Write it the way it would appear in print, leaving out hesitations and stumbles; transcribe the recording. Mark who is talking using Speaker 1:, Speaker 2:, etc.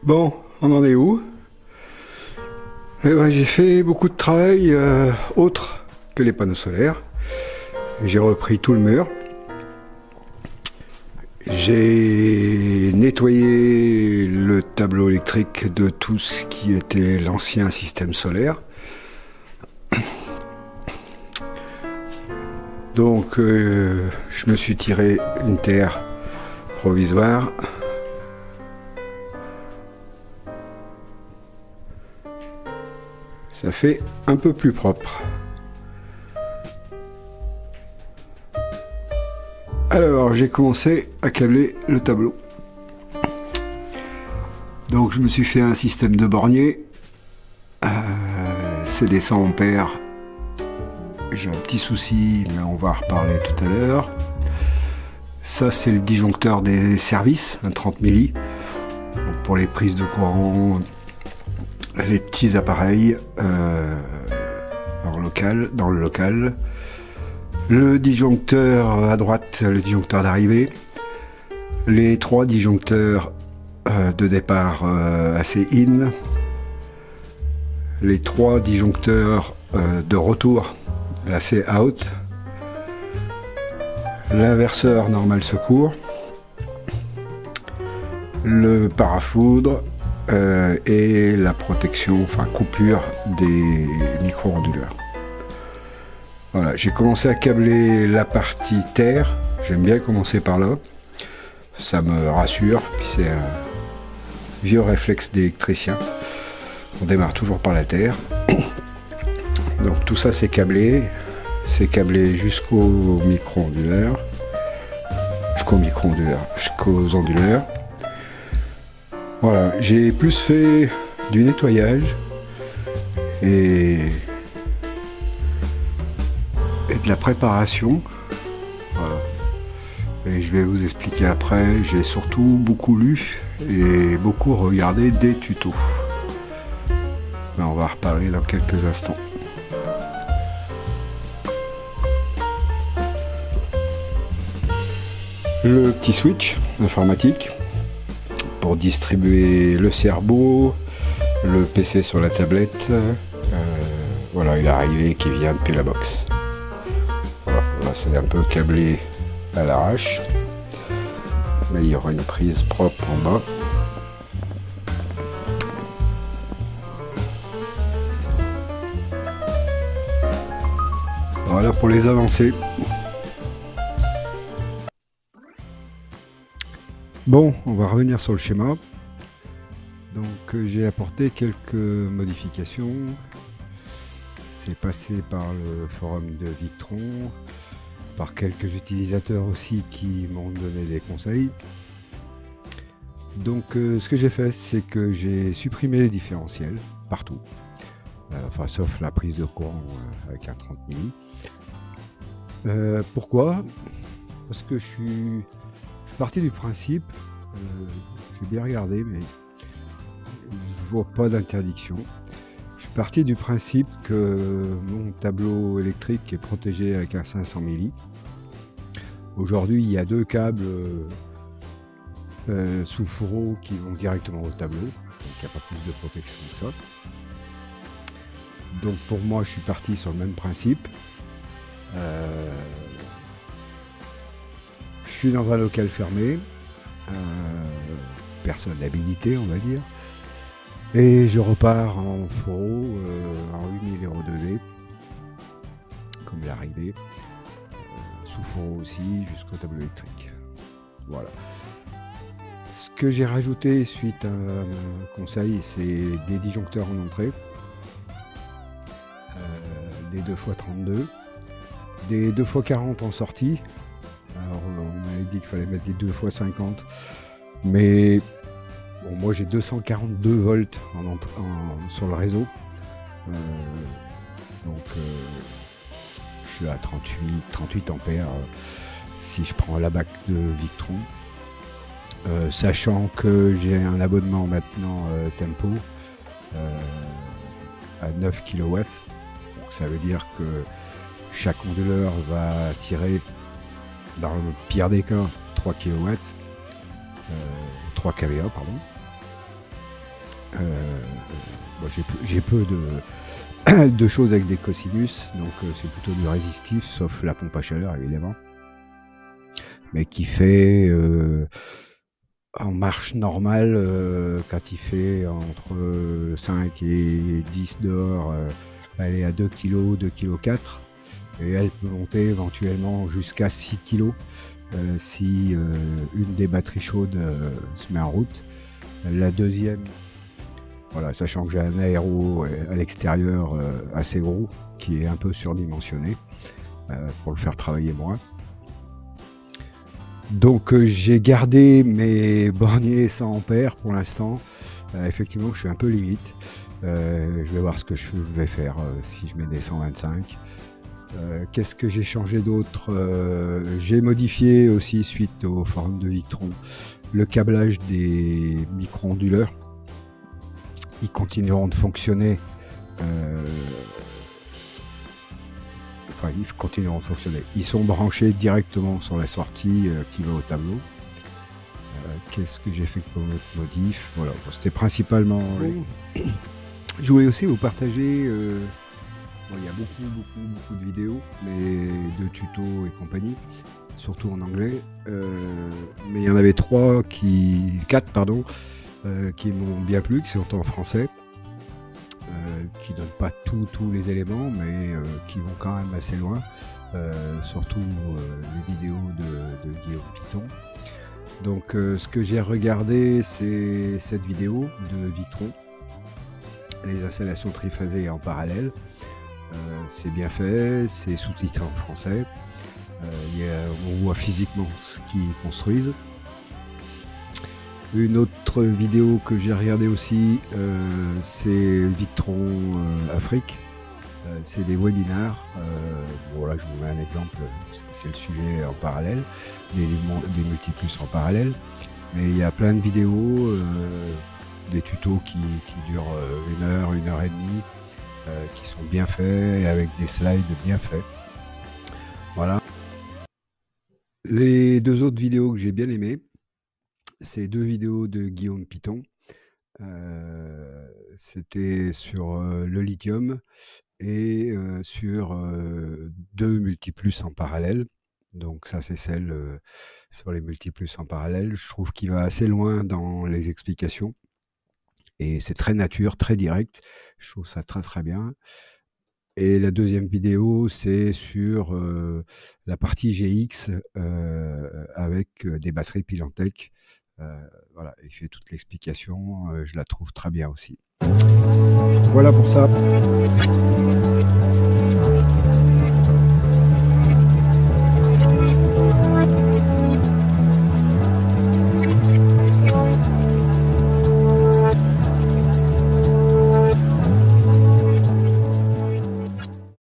Speaker 1: Bon, on en est où? Eh ben, j'ai fait beaucoup de travail autre que les panneaux solaires. J'ai repris tout le mur. J'ai nettoyé le tableau électrique de tout ce qui était l'ancien système solaire. Donc je me suis tiré une terre provisoire. Ça fait un peu plus propre. Alors j'ai commencé à câbler le tableau. Donc je me suis fait un système de bornier. C'est des 100 ampères. J'ai un petit souci, mais on va en reparler tout à l'heure. Ça c'est le disjoncteur des services, un 30 milli. Donc pour les prises de courant, les petits appareils dans le local. Le disjoncteur à droite, le disjoncteur d'arrivée. Les 3 disjoncteurs de départ AC in. Les 3 disjoncteurs de retour AC out. L'inverseur normal secours. Le parafoudre. Et la protection, enfin coupure des micro-onduleurs. Voilà, j'ai commencé à câbler la partie terre. J'aime bien commencer par là. Ça me rassure, puis c'est un vieux réflexe d'électricien. On démarre toujours par la terre. Donc tout ça c'est câblé. C'est câblé jusqu'aux micro-onduleurs. Jusqu'aux onduleurs. Voilà, j'ai plus fait du nettoyage et de la préparation. Voilà. Et je vais vous expliquer après. J'ai surtout beaucoup lu et beaucoup regardé des tutos. Mais on va en reparler dans quelques instants. Le petit switch informatique pour distribuer le cerveau, le PC sur la tablette. Voilà, il est arrivé qui vient depuis la box. Voilà, c'est un peu câblé à l'arrache, mais il y aura une prise propre en bas. Voilà pour les avancées. Bon, on va revenir sur le schéma. Donc j'ai apporté quelques modifications. C'est passé par le forum de Victron, par quelques utilisateurs aussi qui m'ont donné des conseils. Donc ce que j'ai fait, c'est que j'ai supprimé les différentiels partout. Enfin sauf la prise de courant avec un 30 milli. Pourquoi? Parce que je suis parti du principe, j'ai bien regardé, mais je vois pas d'interdiction. Je suis parti du principe que mon tableau électrique est protégé avec un 500 milli. Aujourd'hui, il y a 2 câbles sous fourreau qui vont directement au tableau, donc il n'y a pas plus de protection que ça. Donc pour moi, je suis parti sur le même principe. Je suis dans un local fermé, personne habilité on va dire, et je repars en fourreau en 8000 € de V, comme il est arrivé, sous fourreau aussi jusqu'au tableau électrique. Voilà. Ce que j'ai rajouté suite à un conseil, c'est des disjoncteurs en entrée, des 2x32, des 2x40 en sortie. Alors on m'avait dit qu'il fallait mettre des 2x50, mais bon, moi j'ai 242 volts sur le réseau, donc je suis à 38 ampères si je prends la bac de Victron, sachant que j'ai un abonnement maintenant Tempo à 9 kW, donc ça veut dire que chaque onduleur va tirer, dans le pire des cas, 3 kW, 3 kVA, pardon. Bon, j'ai peu de choses avec des cosinus, donc c'est plutôt du résistif, sauf la pompe à chaleur évidemment, mais qui fait en marche normale, quand il fait entre 5 et 10 dehors, elle est à 2 kg, 2 kg 4, et elle peut monter éventuellement jusqu'à 6 kg si une des batteries chaudes se met en route. La deuxième, voilà, sachant que j'ai un aéro à l'extérieur assez gros, qui est un peu surdimensionné pour le faire travailler moins. Donc j'ai gardé mes borniers 100 ampères pour l'instant. Effectivement, je suis un peu limite. Je vais voir ce que je vais faire si je mets des 125. Qu'est-ce que j'ai changé d'autre? J'ai modifié aussi, suite au forum de Victron, le câblage des micro-onduleurs. Ils continueront de fonctionner. Enfin, ils continueront de fonctionner. Ils sont branchés directement sur la sortie qui va au tableau. Qu'est-ce que j'ai fait comme autre modif? Voilà, bon, c'était principalement... Je voulais aussi vous partager... bon, il y a beaucoup de vidéos, mais de tutos et compagnie, surtout en anglais. Mais il y en avait 4, pardon, qui m'ont bien plu, qui sont en français. Qui ne donnent pas tous les éléments, mais qui vont quand même assez loin, surtout les vidéos de Guillaume Piton. Donc ce que j'ai regardé, c'est cette vidéo de Victron, les installations triphasées en parallèle. C'est bien fait, c'est sous-titré en français, on voit physiquement ce qu'ils construisent. Une autre vidéo que j'ai regardée aussi, c'est Victron Afrique. C'est des webinars. Bon, là, je vous mets un exemple, c'est le sujet en parallèle, des multiplus en parallèle. Mais il y a plein de vidéos, des tutos qui durent 1 heure, 1 heure et demie, qui sont bien faits, avec des slides bien faits. Voilà. Les 2 autres vidéos que j'ai bien aimées, c'est 2 vidéos de Guillaume Piton. C'était sur le lithium et sur 2 multiplus en parallèle. Donc ça, c'est celle sur les multiplus en parallèle. Je trouve qu'il va assez loin dans les explications et c'est très nature, très direct. Je trouve ça très bien. Et la deuxième vidéo, c'est sur la partie GX avec des batteries Pilantec. Voilà, il fait toute l'explication, je la trouve très bien aussi. Voilà pour ça.